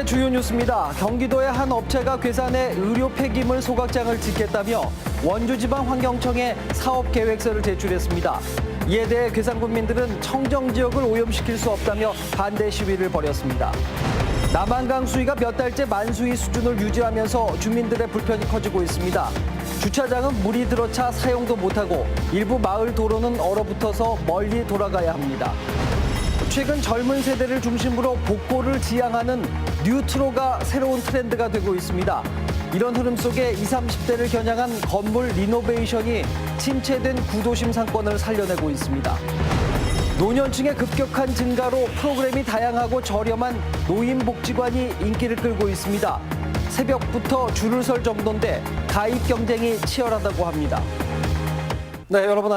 주요 뉴스입니다. 경기도의 한 업체가 괴산에 의료 폐기물 소각장을 짓겠다며 원주지방환경청에 사업 계획서를 제출했습니다. 이에 대해 괴산 군민들은 청정 지역을 오염시킬 수 없다며 반대 시위를 벌였습니다. 남한강 수위가 몇 달째 만수위 수준을 유지하면서 주민들의 불편이 커지고 있습니다. 주차장은 물이 들어차 사용도 못하고 일부 마을 도로는 얼어붙어서 멀리 돌아가야 합니다. 최근 젊은 세대를 중심으로 복고를 지향하는 뉴트로가 새로운 트렌드가 되고 있습니다. 이런 흐름 속에 20, 30대를 겨냥한 건물 리노베이션이 침체된 구도심 상권을 살려내고 있습니다. 노년층의 급격한 증가로 프로그램이 다양하고 저렴한 노인복지관이 인기를 끌고 있습니다. 새벽부터 줄을 설 정도인데 가입 경쟁이 치열하다고 합니다. 네, 여러분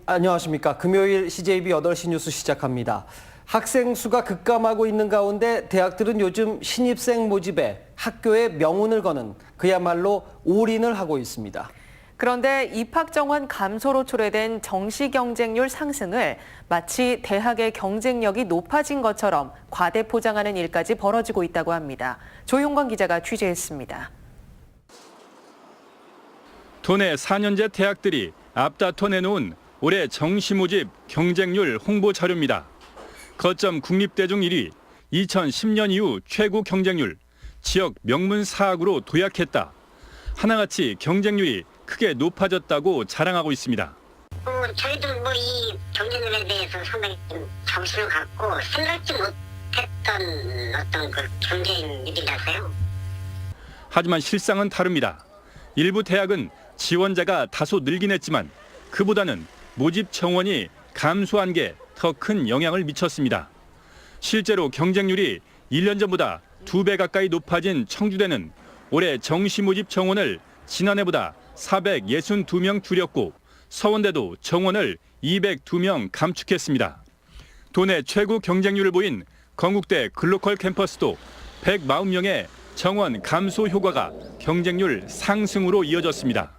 안녕하십니까. 금요일 CJB 8시 뉴스 시작합니다. 학생 수가 급감하고 있는 가운데 대학들은 요즘 신입생 모집에 학교에 명운을 거는 그야말로 올인을 하고 있습니다. 그런데 입학 정원 감소로 초래된 정시 경쟁률 상승을 마치 대학의 경쟁력이 높아진 것처럼 과대 포장하는 일까지 벌어지고 있다고 합니다. 조용건 기자가 취재했습니다. 도내 4년제 대학들이 앞다퉈 내놓은 올해 정시 모집 경쟁률 홍보 자료입니다. 거점 국립대중 1위, 2010년 이후 최고 경쟁률, 지역 명문 사학으로 도약했다. 하나같이 경쟁률이 크게 높아졌다고 자랑하고 있습니다. 저희도 이 경쟁률에 대해서 상당히 좀 점수를 갖고 생각지 못했던 어떤 그 경쟁률이라서요. 하지만 실상은 다릅니다. 일부 대학은 지원자가 다소 늘긴 했지만 그보다는 모집 정원이 감소한 게 더 큰 영향을 미쳤습니다. 실제로 경쟁률이 1년 전보다 2배 가까이 높아진 청주대는 올해 정시 모집 정원을 지난해보다 462명 줄였고 서원대도 정원을 202명 감축했습니다. 도내 최고 경쟁률을 보인 건국대 글로컬 캠퍼스도 140명의 정원 감소 효과가 경쟁률 상승으로 이어졌습니다.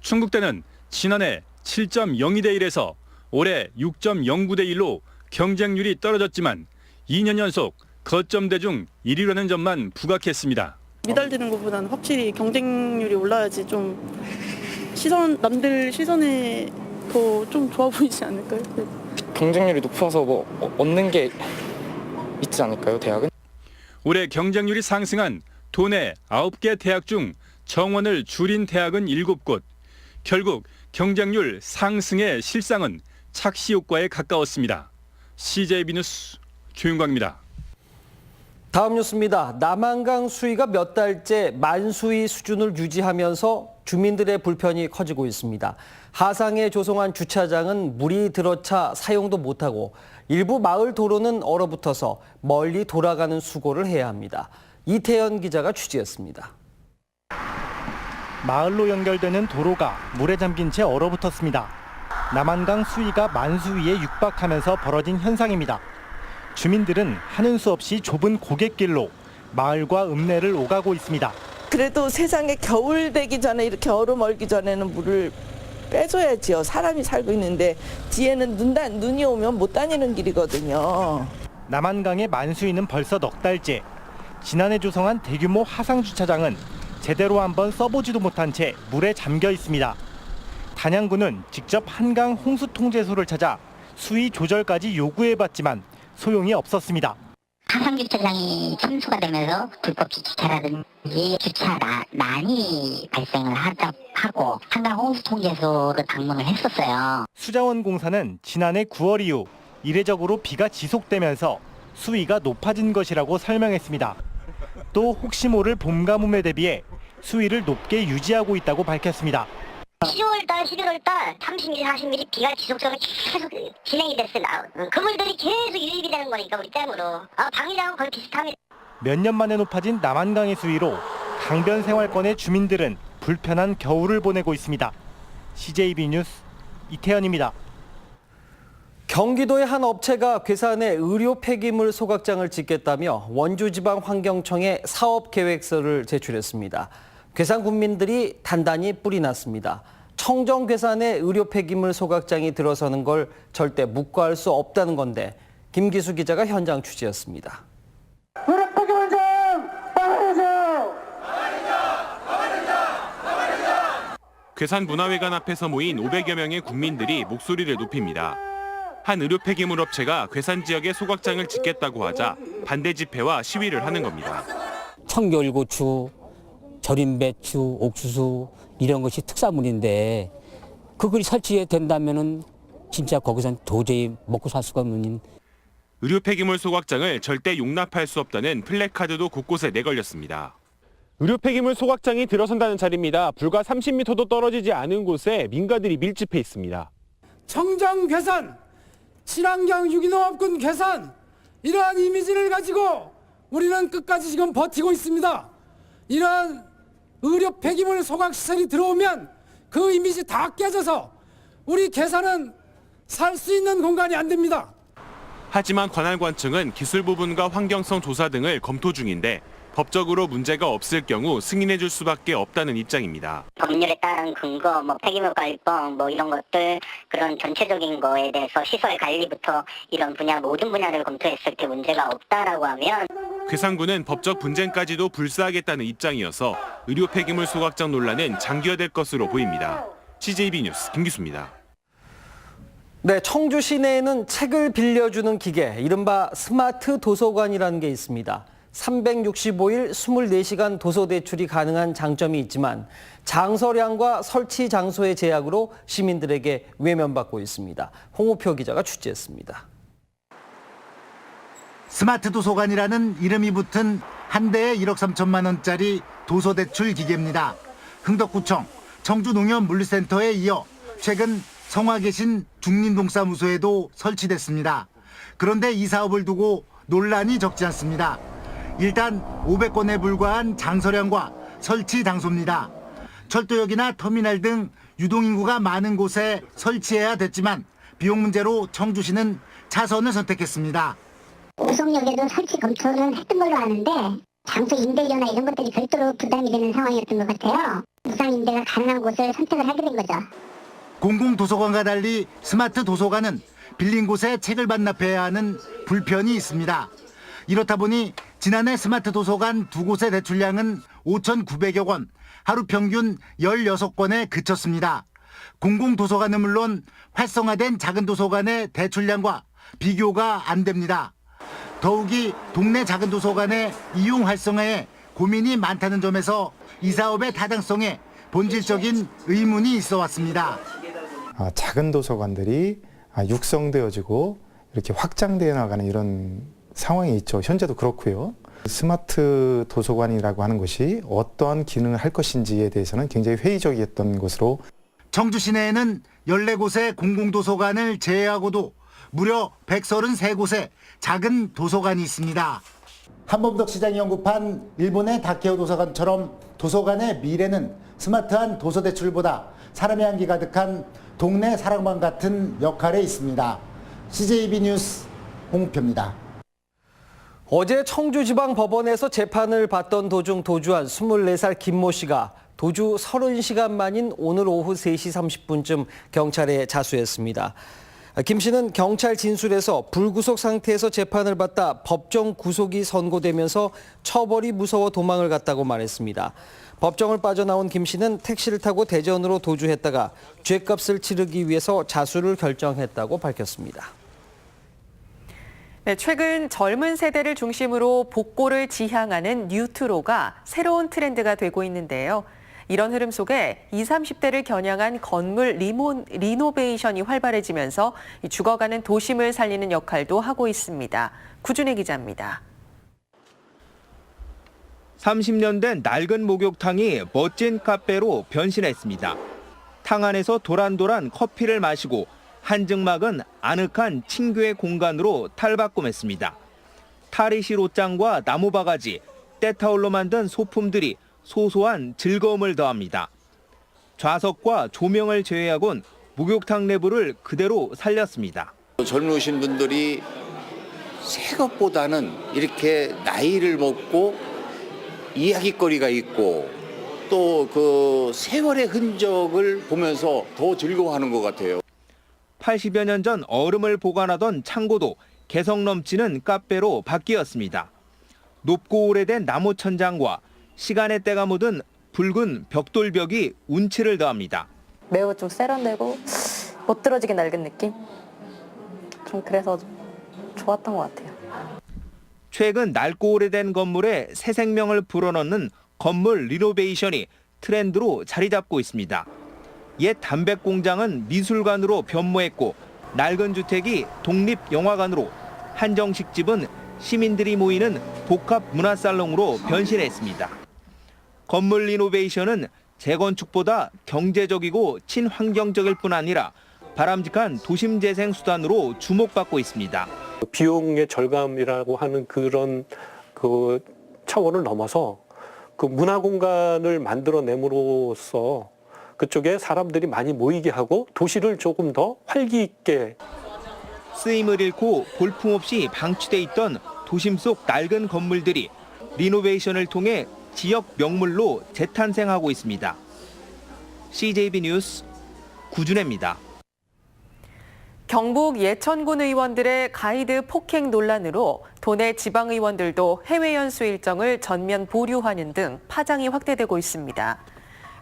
충북대는 지난해 7.02대 1에서 올해 6.09대 1로 경쟁률이 떨어졌지만 2년 연속 거점대 중 1위라는 점만 부각했습니다. 미달되는 것보다는 확실히 경쟁률이 올라야지 좀 남들 시선에 더 좀 좋아 보이지 않을까요? 경쟁률이 높아서 얻는 게 있지 않을까요, 대학은? 올해 경쟁률이 상승한 도내 9개 대학 중 정원을 줄인 대학은 7곳. 결국 경쟁률 상승의 실상은 착시 효과에 가까웠습니다. CJB 뉴스 조윤광입니다. 다음 뉴스입니다. 남한강 수위가 몇 달째 만수위 수준을 유지하면서 주민들의 불편이 커지고 있습니다. 하상에 조성한 주차장은 물이 들어차 사용도 못하고 일부 마을 도로는 얼어붙어서 멀리 돌아가는 수고를 해야 합니다. 이태현 기자가 취재했습니다. 마을로 연결되는 도로가 물에 잠긴 채 얼어붙었습니다. 남한강 수위가 만수위에 육박하면서 벌어진 현상입니다. 주민들은 하는 수 없이 좁은 고갯길로 마을과 읍내를 오가고 있습니다. 그래도 세상에 겨울 되기 전에 이렇게 얼음 얼기 전에는 물을 빼줘야지요. 사람이 살고 있는데 뒤에는 눈이 오면 못 다니는 길이거든요. 남한강의 만수위는 벌써 넉 달째. 지난해 조성한 대규모 하상 주차장은 제대로 한번 써보지도 못한 채 물에 잠겨 있습니다. 단양구는 직접 한강 홍수 통제소를 찾아 수위 조절까지 요구해봤지만 소용이 없었습니다. 하상 주차장이 침수가 되면서 불법 주차라든지 주차난이 발생을 하고 한강 홍수통제소를 방문을 했었어요. 수자원공사는 지난해 9월 이후 이례적으로 비가 지속되면서 수위가 높아진 것이라고 설명했습니다. 또 혹시 모를 봄 가뭄에 대비해 수위를 높게 유지하고 있다고 밝혔습니다. 10월달, 11월달 30mm, 40mm 비가 지속적으로 계속 진행이 됐어요. 그물들이 계속 유입이 되는 거니까 우리 댐으로. 방위량은 거의 비슷합니다. 몇 년 만에 높아진 남한강의 수위로 강변 생활권의 주민들은 불편한 겨울을 보내고 있습니다. CJB 뉴스 이태현입니다. 경기도의 한 업체가 괴산에 의료 폐기물 소각장을 짓겠다며 원주지방환경청에 사업 계획서를 제출했습니다. 괴산 군민들이 단단히 뿔이 났습니다. 청정 괴산에 의료 폐기물 소각장이 들어서는 걸 절대 묵과할 수 없다는 건데 김기수 기자가 현장 취재했습니다. 의료 폐기물장 괴산문화회관 앞에서 모인 500여 명의 국민들이 목소리를 높입니다. 한 의료 폐기물 업체가 괴산 지역에 소각장을 짓겠다고 하자 반대 집회와 시위를 하는 겁니다. 청결고추, 절임 배추, 옥수수 이런 것이 특산물인데 그걸 설치된다면은 진짜 거기선 도저히 먹고 살 수가 없는. 의료 폐기물 소각장을 절대 용납할 수 없다는 플래카드도 곳곳에 내걸렸습니다. 의료 폐기물 소각장이 들어선다는 자리입니다. 불과 30m도 떨어지지 않은 곳에 민가들이 밀집해 있습니다. 청정 괴산, 친환경 유기농업군 괴산, 이러한 이미지를 가지고 우리는 끝까지 지금 버티고 있습니다. 이러한 의료 폐기물 소각시설이 들어오면 그 이미지 다 깨져서 우리 괴산은 살 수 있는 공간이 안 됩니다. 하지만 관할관청은 기술 부분과 환경성 조사 등을 검토 중인데 법적으로 문제가 없을 경우 승인해 줄 수밖에 없다는 입장입니다. 법률에 따른 근거, 폐기물 관리법, 이런 것들, 그런 전체적인 거에 대해서 시설 관리부터 이런 분야, 모든 분야를 검토했을 때 문제가 없다라고 하면 괴산군은 법적 분쟁까지도 불사하겠다는 입장이어서 의료 폐기물 소각장 논란은 장기화될 것으로 보입니다. CJB 뉴스 김기수입니다. 네, 청주 시내에는 책을 빌려주는 기계, 이른바 스마트 도서관이라는 게 있습니다. 365일 24시간 도서 대출이 가능한 장점이 있지만 장서량과 설치 장소의 제약으로 시민들에게 외면받고 있습니다. 홍우표 기자가 취재했습니다. 스마트 도서관이라는 이름이 붙은 한 대에 1억 3천만 원짜리 도서 대출 기계입니다. 흥덕구청 청주농협물류센터에 이어 최근 성화계신 중림동사무소에도 설치됐습니다. 그런데 이 사업을 두고 논란이 적지 않습니다. 일단 500건에 불과한 장서량과 설치 장소입니다. 철도역이나 터미널 등 유동인구가 많은 곳에 설치해야 됐지만 비용 문제로 청주시는 차선을 선택했습니다. 우성역에도 설치 검토를 했던 걸로 아는데 장소 임대료나 이런 것들이 별도로 부담이 되는 상황이었던 것 같아요. 무상 임대가 가능한 곳을 선택을 하게 된 거죠. 공공도서관과 달리 스마트 도서관은 빌린 곳에 책을 반납해야 하는 불편이 있습니다. 이렇다 보니 지난해 스마트 도서관 두 곳의 대출량은 5,900여 건, 하루 평균 16건에 그쳤습니다. 공공도서관은 물론 활성화된 작은 도서관의 대출량과 비교가 안 됩니다. 더욱이 동네 작은 도서관의 이용 활성화에 고민이 많다는 점에서 이 사업의 타당성에 본질적인 의문이 있어 왔습니다. 작은 도서관들이 육성되어지고 이렇게 확장되어 나가는 이런 상황이 있죠. 현재도 그렇고요. 스마트 도서관이라고 하는 것이 어떠한 기능을 할 것인지에 대해서는 굉장히 회의적이었던 것으로. 청주 시내에는 14곳의 공공도서관을 제외하고도 무려 133곳의 작은 도서관이 있습니다. 한범덕 시장이 언급한 일본의 다케오 도서관처럼 도서관의 미래는 스마트한 도서 대출보다 사람의 향기 가득한 동네 사랑방 같은 역할에 있습니다. CJB 뉴스 홍우표입니다. 어제 청주지방법원에서 재판을 받던 도중 도주한 24살 김모 씨가 도주 30시간 만인 오늘 오후 3시 30분쯤 경찰에 자수했습니다. 김 씨는 경찰 진술에서 불구속 상태에서 재판을 받다 법정 구속이 선고되면서 처벌이 무서워 도망을 갔다고 말했습니다. 법정을 빠져나온 김 씨는 택시를 타고 대전으로 도주했다가 죗값을 치르기 위해서 자수를 결정했다고 밝혔습니다. 네, 최근 젊은 세대를 중심으로 복고를 지향하는 뉴트로가 새로운 트렌드가 되고 있는데요. 이런 흐름 속에 20, 30대를 겨냥한 건물 리노베이션이 활발해지면서 죽어가는 도심을 살리는 역할도 하고 있습니다. 구준혜 기자입니다. 30년 된 낡은 목욕탕이 멋진 카페로 변신했습니다. 탕 안에서 도란도란 커피를 마시고 한증막은 아늑한 친교의 공간으로 탈바꿈했습니다. 탈의실 옷장과 나무바가지, 때타올로 만든 소품들이 소소한 즐거움을 더합니다. 좌석과 조명을 제외하곤 목욕탕 내부를 그대로 살렸습니다. 젊으신 분들이 새 것보다는 이렇게 나이를 먹고 이야기거리가 있고 또 그 세월의 흔적을 보면서 더 즐거워하는 것 같아요. 80여 년 전 얼음을 보관하던 창고도 개성 넘치는 카페로 바뀌었습니다. 높고 오래된 나무 천장과 시간의 때가 묻은 붉은 벽돌벽이 운치를 더합니다. 매우 좀 세련되고 멋들어지게 낡은 느낌? 좀 그래서 좋았던 것 같아요. 최근 낡고 오래된 건물에 새 생명을 불어넣는 건물 리노베이션이 트렌드로 자리 잡고 있습니다. 옛 담백 공장은 미술관으로 변모했고 낡은 주택이 독립영화관으로, 한정식 집은 시민들이 모이는 복합 문화살롱으로 변신했습니다. 건물 리노베이션은 재건축보다 경제적이고 친환경적일 뿐 아니라 바람직한 도심 재생 수단으로 주목받고 있습니다. 비용의 절감이라고 하는 그런 그 차원을 넘어서 그 문화 공간을 만들어냄으로써 그쪽에 사람들이 많이 모이게 하고 도시를 조금 더 활기 있게. 쓰임을 잃고 볼품없이 방치돼 있던 도심 속 낡은 건물들이 리노베이션을 통해 지역 명물로 재탄생하고 있습니다. CJB 뉴스 구준혜입니다. 경북 예천군 의원들의 가이드 폭행 논란으로 도내 지방의원들도 해외 연수 일정을 전면 보류하는 등 파장이 확대되고 있습니다.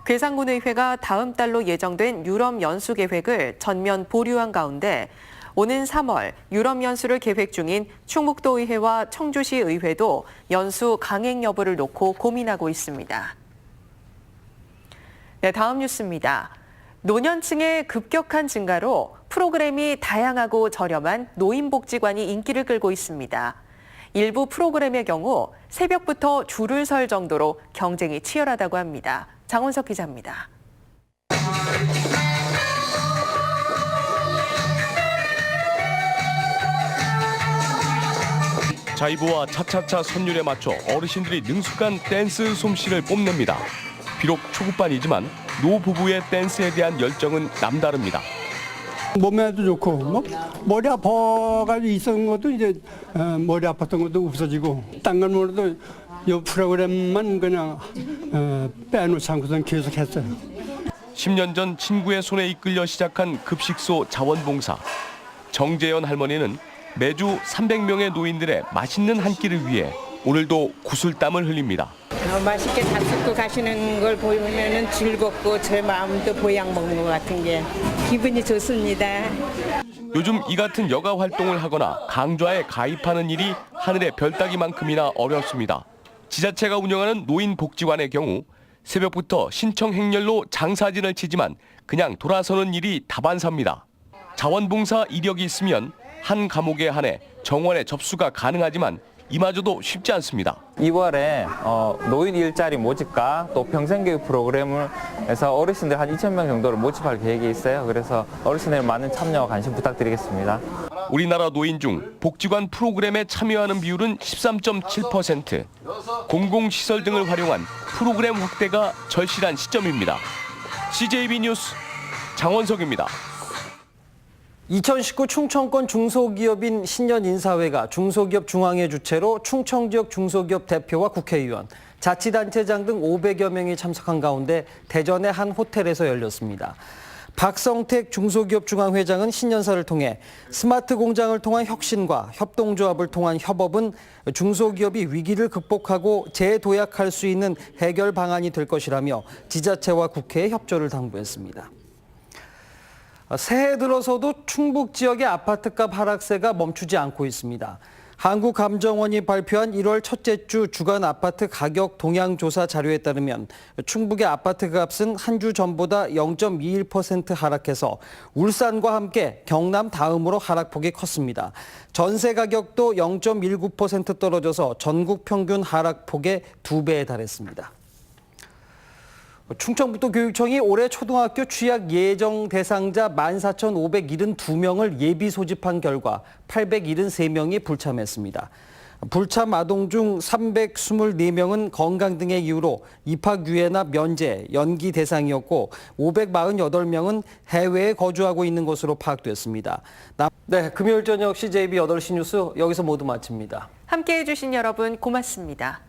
괴산군의회가 다음 달로 예정된 유럽 연수 계획을 전면 보류한 가운데 오는 3월 유럽 연수를 계획 중인 충북도의회와 청주시 의회도 연수 강행 여부를 놓고 고민하고 있습니다. 네, 다음 뉴스입니다. 노년층의 급격한 증가로 프로그램이 다양하고 저렴한 노인복지관이 인기를 끌고 있습니다. 일부 프로그램의 경우 새벽부터 줄을 설 정도로 경쟁이 치열하다고 합니다. 장원석 기자입니다. 자이브와 차차차 선율에 맞춰 어르신들이 능숙한 댄스 솜씨를 뽐냅니다. 비록 초급반이지만 노부부의 댄스에 대한 열정은 남다릅니다. 몸에도 좋고 머리 아파가지고 있었던 것도 이제 머리 아팠던 것도 없어지고 딴 건 몰라도 이 프로그램만 그냥 빼놓지 않고선 계속 했어요. 10년 전 친구의 손에 이끌려 시작한 급식소 자원봉사. 정재현 할머니는 매주 300명의 노인들의 맛있는 한 끼를 위해 오늘도 구슬땀을 흘립니다. 맛있게 잡수고 가시는 걸 보면은 즐겁고 제 마음도 보양 먹는 것 같은 게 기분이 좋습니다. 요즘 이 같은 여가 활동을 하거나 강좌에 가입하는 일이 하늘의 별 따기만큼이나 어렵습니다. 지자체가 운영하는 노인복지관의 경우 새벽부터 신청 행렬로 장사진을 치지만 그냥 돌아서는 일이 다반사입니다. 자원봉사 이력이 있으면 한 과목에 한해 정원에 접수가 가능하지만 이마저도 쉽지 않습니다. 2월에 노인 일자리 모집과 또 평생교육 프로그램을 해서 어르신들 한 2,000명 정도를 모집할 계획이 있어요. 그래서 어르신들 많은 참여와 관심 부탁드리겠습니다. 우리나라 노인 중 복지관 프로그램에 참여하는 비율은 13.7%. 공공시설 등을 활용한 프로그램 확대가 절실한 시점입니다. CJB 뉴스 장원석입니다. 2019 충청권 중소기업인 신년인사회가 중소기업 중앙회 주최로 충청지역 중소기업 대표와 국회의원, 자치단체장 등 500여 명이 참석한 가운데 대전의 한 호텔에서 열렸습니다. 박성택 중소기업 중앙회장은 신년사를 통해 스마트 공장을 통한 혁신과 협동조합을 통한 협업은 중소기업이 위기를 극복하고 재도약할 수 있는 해결 방안이 될 것이라며 지자체와 국회에 협조를 당부했습니다. 새해 들어서도 충북 지역의 아파트값 하락세가 멈추지 않고 있습니다. 한국감정원이 발표한 1월 첫째 주 주간 아파트 가격 동향 조사 자료에 따르면 충북의 아파트 값은 한 주 전보다 0.21% 하락해서 울산과 함께 경남 다음으로 하락폭이 컸습니다. 전세 가격도 0.19% 떨어져서 전국 평균 하락폭의 2배에 달했습니다. 충청북도교육청이 올해 초등학교 취약 예정 대상자 14,572명을 예비 소집한 결과 873명이 불참했습니다. 불참 아동 중 324명은 건강 등의 이유로 입학 유예나 면제, 연기 대상이었고 548명은 해외에 거주하고 있는 것으로 파악됐습니다. 네, 금요일 저녁 CJB 8시 뉴스 여기서 모두 마칩니다. 함께해 주신 여러분 고맙습니다.